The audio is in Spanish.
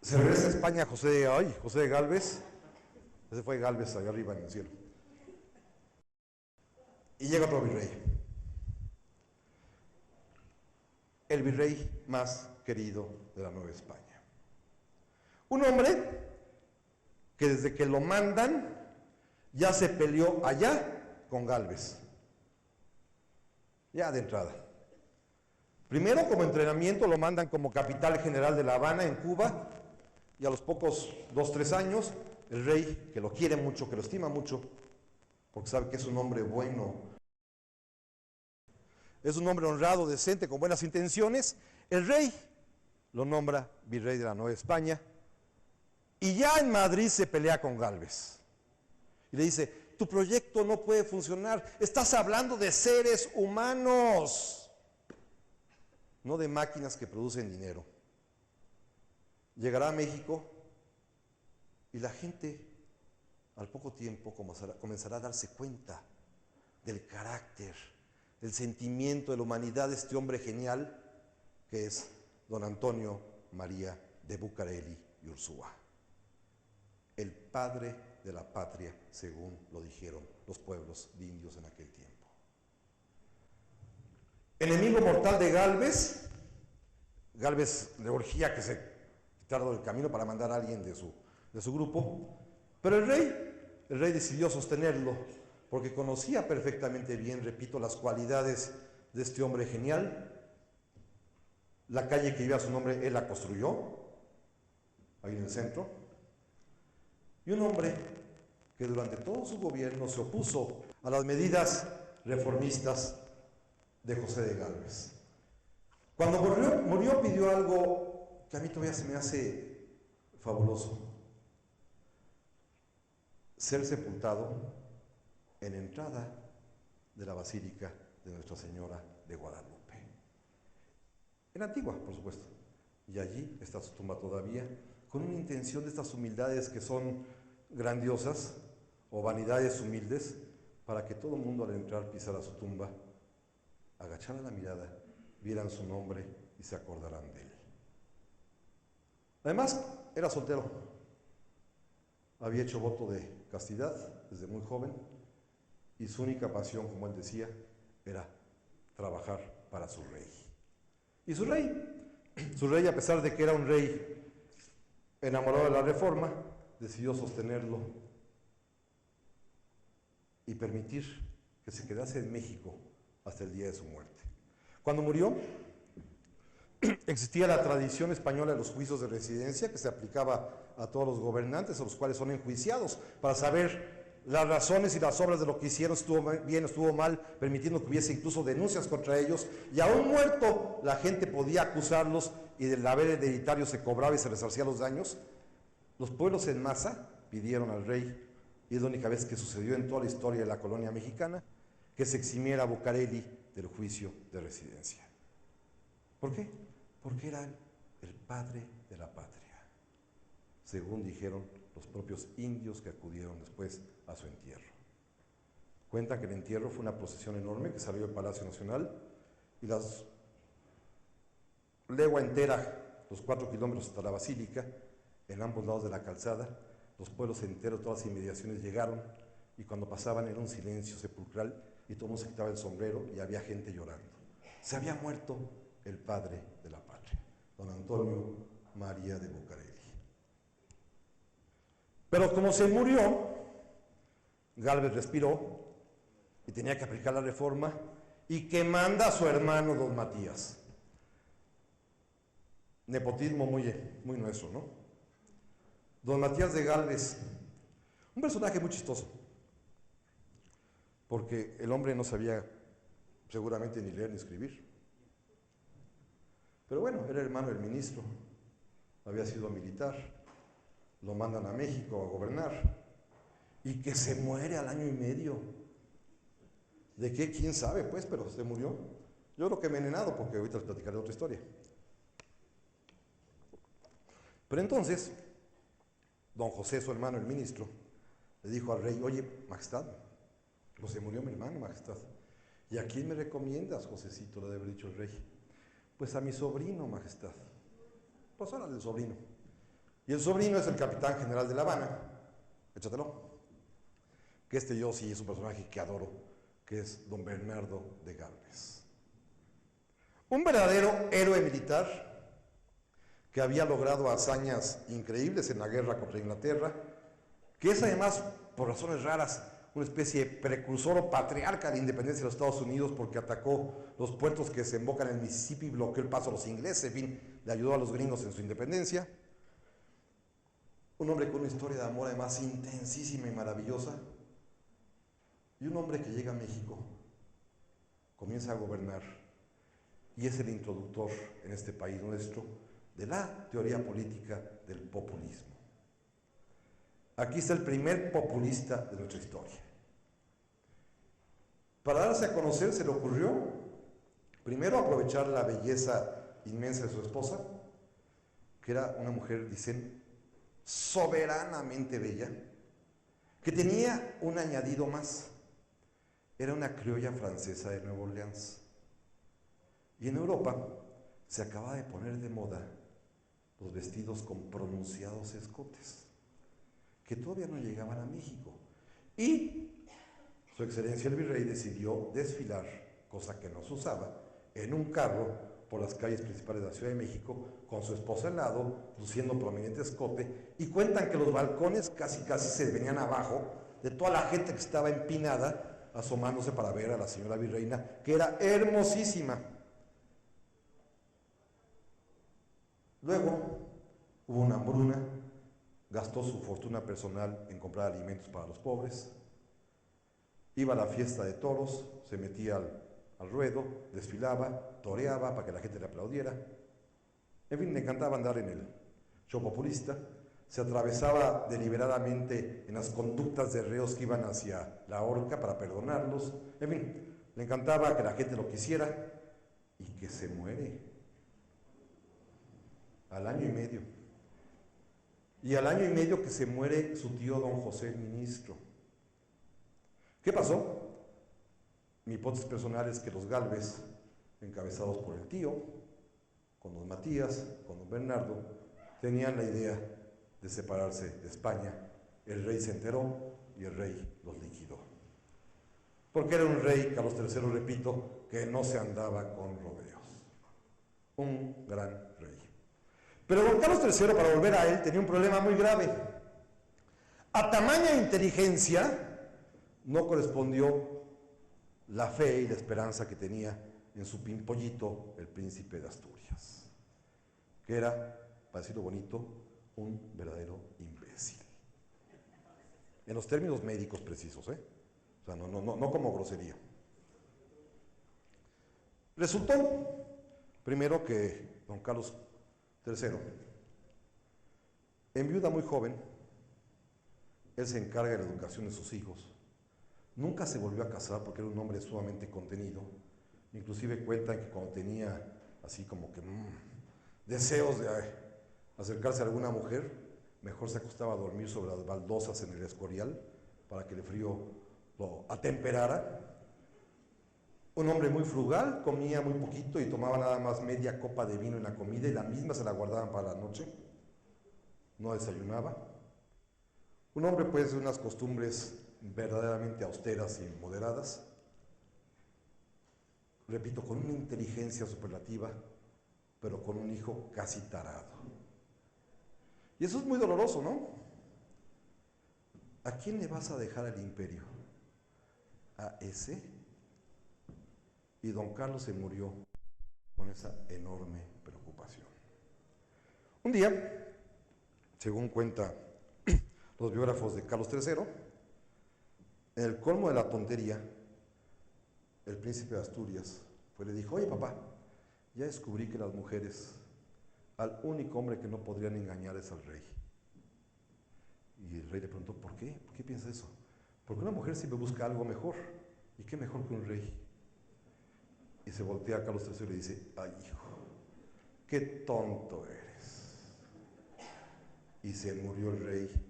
Se regresa a España José de Gálvez. Ese fue Gálvez allá arriba en el cielo. Y llega otro virrey. El virrey más querido de la Nueva España. Un hombre que desde que lo mandan ya se peleó allá con Gálvez. Ya de entrada. Primero, como entrenamiento, lo mandan como capitán general de La Habana, en Cuba, y a los pocos 2-3 años, el rey, que lo quiere mucho, que lo estima mucho, porque sabe que es un hombre bueno, es un hombre honrado, decente, con buenas intenciones, el rey lo nombra virrey de la Nueva España, y ya en Madrid se pelea con Gálvez. Y le dice, tu proyecto no puede funcionar, estás hablando de seres humanos, no de máquinas que producen dinero. Llegará a México y la gente al poco tiempo comenzará a darse cuenta del carácter, del sentimiento de la humanidad de este hombre genial que es don Antonio María de Bucareli y Ursúa, el padre de la patria, según lo dijeron los pueblos de indios en aquel tiempo. Enemigo mortal de Gálvez, Gálvez le urgía que se quitara del camino para mandar a alguien de su grupo, pero el rey decidió sostenerlo, porque conocía perfectamente bien, repito, las cualidades de este hombre genial. La calle que lleva su nombre, él la construyó, ahí en el centro, y un hombre que durante todo su gobierno se opuso a las medidas reformistas de José de Gálvez. Cuando murió pidió algo que a mí todavía se me hace fabuloso: ser sepultado en la entrada de la Basílica de Nuestra Señora de Guadalupe. En Antigua, por supuesto. Y allí está su tumba todavía, con una intención de estas humildades que son grandiosas, o vanidades humildes, para que todo el mundo al entrar pisara su tumba, agachara la mirada, vieran su nombre y se acordarán de él. Además, era soltero. Había hecho voto de castidad desde muy joven y su única pasión, como él decía, era trabajar para su rey. Y su rey, a pesar de que era un rey enamorado de la Reforma, decidió sostenerlo y permitir que se quedase en México hasta el día de su muerte. Cuando murió, existía la tradición española de los juicios de residencia, que se aplicaba a todos los gobernantes, a los cuales son enjuiciados, para saber las razones y las obras de lo que hicieron, estuvo bien, estuvo mal, permitiendo que hubiese incluso denuncias contra ellos, y aún muerto la gente podía acusarlos y del haber hereditario se cobraba y se resarcía los daños. Los pueblos en masa pidieron al rey, y es la única vez que sucedió en toda la historia de la colonia mexicana, que se eximiera a Bucareli del juicio de residencia. ¿Por qué? Porque era el padre de la patria, según dijeron los propios indios que acudieron después a su entierro. Cuentan que el entierro fue una procesión enorme que salió del Palacio Nacional y la legua entera, los 4 kilómetros hasta la Basílica, en ambos lados de la calzada, los pueblos enteros, todas las inmediaciones llegaron, y cuando pasaban era un silencio sepulcral y todo el mundo se quitaba el sombrero y había gente llorando. Se había muerto el padre de la patria, don Antonio María de Bucareli. Pero como se murió, Gálvez respiró y tenía que aplicar la reforma, y que manda a su hermano don Matías. Nepotismo muy nuestro, ¿no? Don Matías de Gálvez, un personaje muy chistoso, porque el hombre no sabía seguramente ni leer ni escribir. Pero bueno, era hermano del ministro, había sido militar, lo mandan a México a gobernar, y que se muere al año y medio. ¿De qué? ¿Quién sabe? Pues, pero se murió. Yo creo que envenenado, porque ahorita les platicaré otra historia. Pero entonces, don José, su hermano, el ministro, le dijo al rey: oye, majestad, pues se murió mi hermano, majestad. ¿Y a quién me recomiendas, Josecito? Le debe haber dicho el rey. Pues a mi sobrino, majestad. Pues ahora del sobrino. Y el sobrino es el capitán general de La Habana, échatelo, que yo sí es un personaje que adoro, que es don Bernardo de Galvez. Un verdadero héroe militar que había logrado hazañas increíbles en la guerra contra Inglaterra, que es además, por razones raras, una especie de precursor o patriarca de la independencia de los Estados Unidos porque atacó los puertos que desembocan en el Mississippi, bloqueó el paso a los ingleses, en fin, le ayudó a los gringos en su independencia. Un hombre con una historia de amor además intensísima y maravillosa, y un hombre que llega a México, comienza a gobernar, y es el introductor en este país nuestro de la teoría política del populismo. Aquí está el primer populista de nuestra historia. Para darse a conocer se le ocurrió, primero, aprovechar la belleza inmensa de su esposa, que era una mujer, dicen, soberanamente bella, que tenía un añadido más. Era una criolla francesa de Nueva Orleans. Y en Europa se acaba de poner de moda los vestidos con pronunciados escotes, que todavía no llegaban a México. Y su excelencia el virrey decidió desfilar, cosa que no se usaba, en un carro por las calles principales de la Ciudad de México, con su esposa al lado, luciendo prominente escote, y cuentan que los balcones casi se venían abajo de toda la gente que estaba empinada, asomándose para ver a la señora virreina, que era hermosísima. Luego hubo una hambruna, gastó su fortuna personal en comprar alimentos para los pobres, iba a la fiesta de toros, se metía al ruedo, desfilaba, toreaba para que la gente le aplaudiera. En fin, le encantaba andar en el show populista, se atravesaba deliberadamente en las conductas de reos que iban hacia la horca para perdonarlos. En fin, le encantaba que la gente lo quisiera y que se muere al año y medio. Y al año y medio que se muere su tío don José el ministro. ¿Qué pasó? Mi hipótesis personal es que los Galvez, encabezados por el tío, con don Matías, con don Bernardo, tenían la idea de separarse de España. El rey se enteró y el rey los liquidó. Porque era un rey, Carlos III, repito, que no se andaba con rodeos. Un gran rey. Pero don Carlos III, para volver a él, tenía un problema muy grave. A tamaña inteligencia no correspondió la fe y la esperanza que tenía en su pimpollito, el príncipe de Asturias, que era, para decirlo bonito, un verdadero imbécil. En los términos médicos precisos, ¿eh? O sea, no como grosería. Resultó, primero, que don Carlos III enviuda muy joven, él se encarga de la educación de sus hijos, nunca se volvió a casar porque era un hombre sumamente contenido, inclusive cuentan que cuando tenía así como que deseos de acercarse a alguna mujer, mejor se acostaba a dormir sobre las baldosas en el Escorial para que el frío lo atemperara. Un hombre muy frugal, comía muy poquito y tomaba nada más media copa de vino en la comida y la misma se la guardaban para la noche. No desayunaba. Un hombre pues de unas costumbres verdaderamente austeras y moderadas. Repito, con una inteligencia superlativa, pero con un hijo casi tarado. Y eso es muy doloroso, ¿no? ¿A quién le vas a dejar el imperio? ¿A ese? Y don Carlos se murió con esa enorme preocupación. Un día, según cuenta los biógrafos de Carlos III, en el colmo de la tontería, el príncipe de Asturias le dijo: oye papá, ya descubrí que las mujeres, al único hombre que no podrían engañar es al rey. Y el rey le preguntó: ¿por qué? ¿Por qué piensas eso? Porque una mujer siempre busca algo mejor, y qué mejor que un rey. Y se voltea a Carlos III y le dice: ay hijo, qué tonto eres. Y se murió el rey